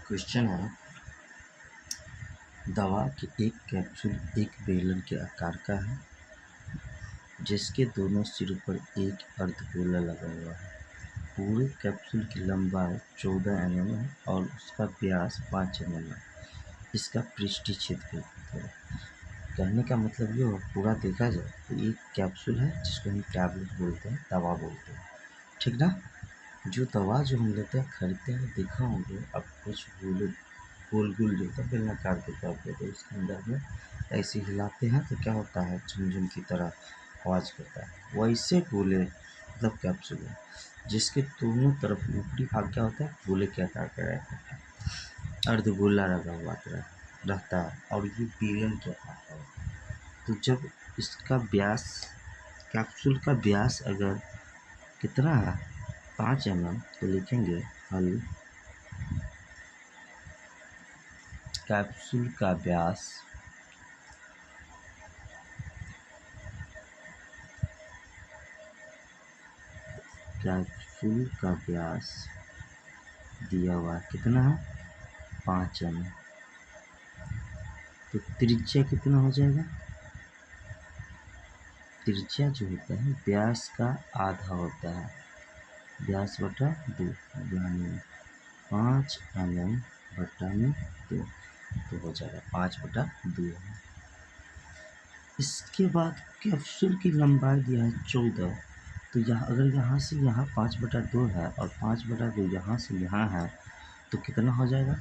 Question है, दवा की एक कैप्सूल एक बेलन के आकार का है जिसके दोनों सिरों पर एक अर्धगोला लगा हुआ है। पूरे कैप्सूल की लंबाई 14 mm है और उसका व्यास 5 mm है। इसका पृष्ठीय क्षेत्र है। कहने का मतलब ये हो, पूरा देखा जाए तो एक कैप्सूल है जिसको हम टैबलेट बोलते हैं, दवा बोलते हैं, ठीक ना। जो दवा जो हम लेते हैं खरीदते हैं, देखा होंगे अब कुछ गोल गोल जो होता है बेलनाकार के तौर पे, तो उसके अंदर में ऐसे हिलाते हैं तो क्या होता है, झुनझुन की तरह आवाज़ करता है। वैसे गोले मतलब कैप्सूल है जिसके दोनों तरफ ऊपरी भाग क्या होता है, गोले के आकार का रहता है, अर्धगोला लगा हुआ रहता है और ये बेलन के आकार का होता है। तो जब इसका व्यास, कैप्सूल का व्यास अगर कितना है 5 mm, तो लिखेंगे हल कैप्सूल का व्यास दिया हुआ है कितना है 5 mm। तो त्रिज्या कितना हो जाएगा, त्रिज्या जो होता है व्यास का आधा होता है, व्यास बटा 2 यानी 5 mm बटा में 2, तो हो जाएगा 5/2। इसके बाद कैप्सूल की लंबाई दिया है 14, तो यहाँ अगर यहाँ से यहाँ 5/2 है और 5/2 यहाँ से यहाँ है तो कितना हो जाएगा,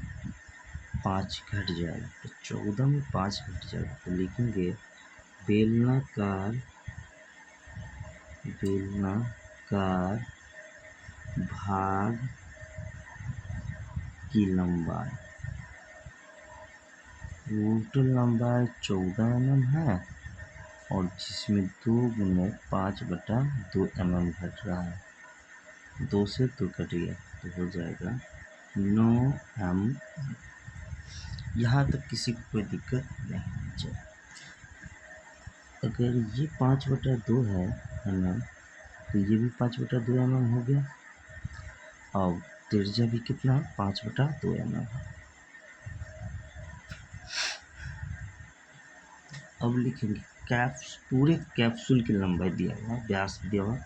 5 घट जाएगा। तो 14 में 5 घट जाएगा, तो लिखेंगे बेलनाकार भाग की लंबाई, टोटल लंबाई 14 mm है और जिसमें 2 गुने 5/2 mm घट रहा है, 2 से 2 कट गया तो हो जाएगा 9 mm। यहाँ तक किसी को कोई दिक्कत नहीं होनी चाहिए। अगर ये 5/2 है mm, तो ये भी 5/2 mm हो गया और त्रिज्या भी कितना है 5/2 mm है। अब लिखेंगे पूरे कैप्सूल की लंबाई दिया हुआ, व्यास दिया हुआ,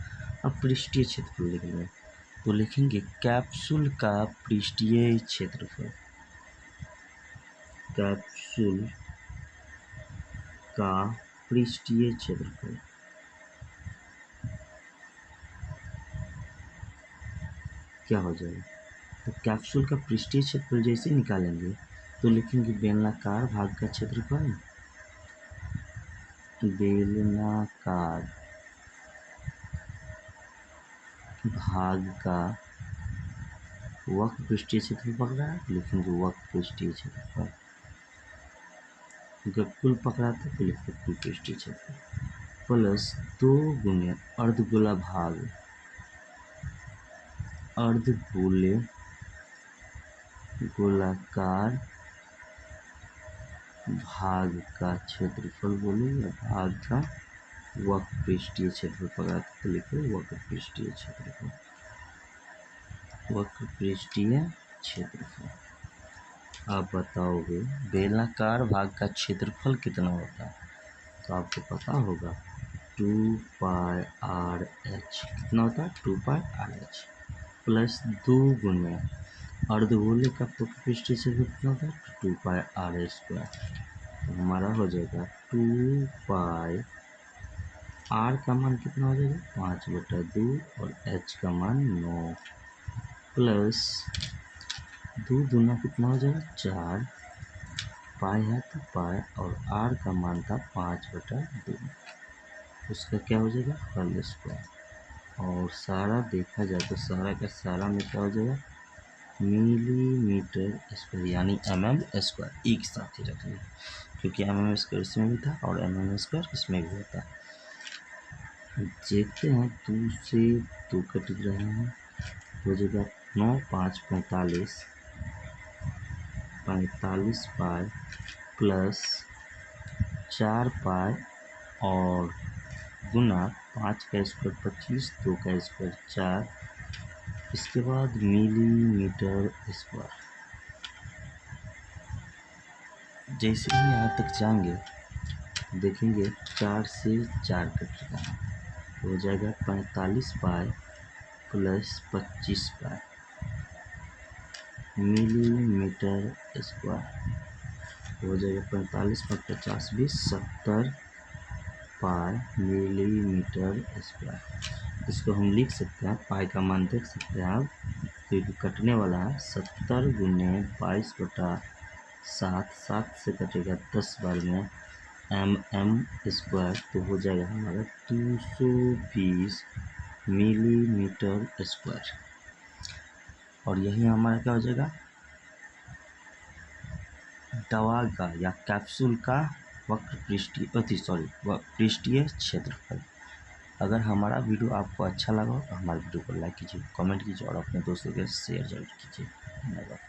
अब पृष्ठीय क्षेत्रफल लिखेंगे। तो लिखेंगे कैप्सूल का पृष्ठीय क्षेत्रफल, कैप्सूल का पृष्ठीय क्षेत्रफल क्या हो जाएगा। तो कैप्सूल का पृष्ठीय क्षेत्रफल जैसे निकालेंगे तो लिखेंगे बेलनाकार भाग का क्षेत्रफल, बेलनाकार भाग का वक्र पृष्ठीय क्षेत्रफल पकड़ रहा है, लिखेंगे वक्र पृष्ठीय क्षेत्रफल। जब कुल पकड़ा तो लिखते कुल पृष्ठीय क्षेत्रफल प्लस 2 गुने अर्धगोला भाग, अर्धगोले गोलाकार भाग का क्षेत्रफल बोलेंगे, भाग का वक्र पृष्ठीय क्षेत्रफल पकड़ा तो लिखे वक्र पृष्ठीय क्षेत्रफल, वक्र पृष्ठीय क्षेत्रफल। आप बताओगे बेलनाकार भाग का क्षेत्रफल कितना होता है, तो आपको पता होगा 2πr/h कितना होता है, 2πr/h प्लस 2 गुने अर्धगोले का पृष्ठीय क्षेत्रफल कितना होता है 2πr²। तो हमारा हो जाएगा 2π, r का मान कितना हो जाएगा 5/2 और h का मान 9 प्लस 2 दूना कितना हो जाएगा 4, पाई है तो पाई और r का मान था 5/2, उसका क्या हो जाएगा होल स्क्वायर। और सारा देखा जाए तो सारा का सारा में क्या हो जाएगा मिलीमीटर स्क्वायर यानी mm², एक साथ ही रख लिया क्योंकि mm² इसमें भी था और mm² इसमें भी होता। देखते हैं 2 से 2 कट रहे हैं, हो जाएगा 9 5 45 पाई प्लस 4 पाई और गुना 5 का स्क्वायर 25, 2 का स्क्वायर 4, इसके बाद मिलीमीटर स्क्वायर। जैसे ही यहाँ तक जाएंगे देखेंगे 4 से 4 कट रहा है, हो जाएगा 45 पाई प्लस 25 पाई मिलीमीटर स्क्वायर, हो जाएगा 45 पर 50 20 70 पाई मिलीमीटर स्क्वायर। इसको हम लिख सकते हैं, पाई का मान देख सकते हैं आप, क्योंकि कटने वाला है 70 गुने 22/7, 7 से कटेगा 10 बार में mm स्क्वायर, तो हो जाएगा हमारा 220 मिलीमीटर स्क्वायर। और यही हमारा क्या हो जाएगा, दवा का या कैप्सूल का वक्र पृष्ठीय क्षेत्रफल। अगर हमारा वीडियो आपको अच्छा लगा तो हमारे वीडियो को लाइक कीजिए, कमेंट कीजिए और अपने दोस्तों के शेयर जरूर कीजिए। धन्यवाद।